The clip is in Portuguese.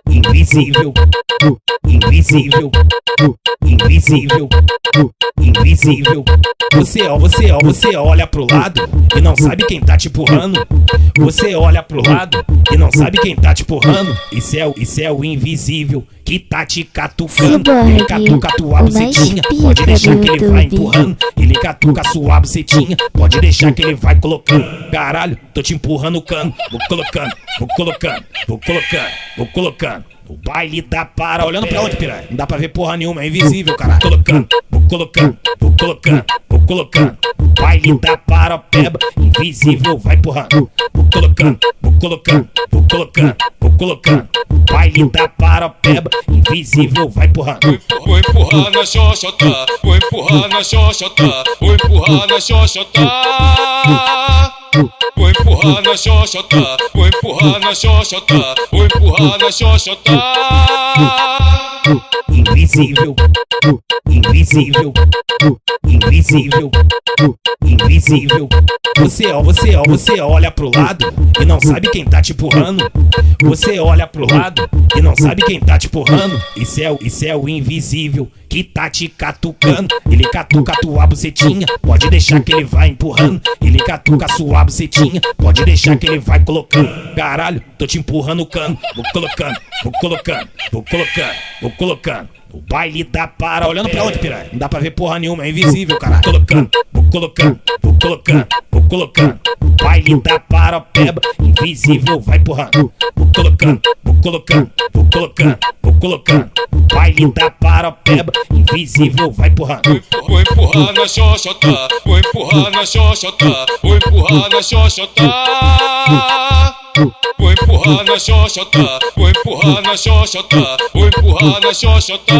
invisível, invisível, invisível, invisível. Você olha pro lado e não sabe quem tá te empurrando. Você olha pro lado e não sabe quem tá te empurrando. Isso é o invisível que tá te catucando. Ele catuca tua bucetinha, pode deixar que ele vai empurrando. Ele catuca sua bucetinha, pode deixar que ele vai colocando. Caralho, tô te empurrando o cano. Vou colocando, vou colocando, vou colocando, vou colocando. O baile da para, olhando pra onde, piranha? Não dá pra ver porra nenhuma, é invisível, caralho. Colocando, vou colocando, vou colocando, vou colocando. O baile da para, peba, invisível, vai empurrando. Vou colocando, vou colocando, vou colocando, vou colocando. O baile da para, peba, invisível, vai empurrando. Vou empurrar na xoxota, vou empurrar na xoxota, vou empurrar na xoxota. Vou empurrar na xoxota, vou empurrar na xoxota, vou empurrar na xoxota. Invisível, invisível, invisível, invisível. Você olha pro lado e não sabe quem tá te empurrando. Você olha pro lado e não sabe quem tá te empurrando. Isso é o invisível que tá te catucando. Ele catuca tua bucetinha, pode deixar que ele vai empurrando. Ele catuca sua bucetinha, pode deixar que ele vai colocando. Caralho, tô te empurrando o cano. Vou colocando, vou colocando, vou colocando, vou colocando. O baile da para, olhando pra onde, piranha? Não dá pra ver porra nenhuma, é invisível, caralho. Colocando, vou colocando, vou colocando, vou colocando. O baile da para, peba, invisível, vai empurrando. Vou colocando, vou colocando, vou colocando, vou colocando. O baile da para, peba, invisível, vai empurrando. Vou empurrar na xoxota, vou empurrar na xoxota, vou empurrar na xoxota. Vou empurrar na xoxota, vou empurrar na xoxota, vou empurrar na xoxota.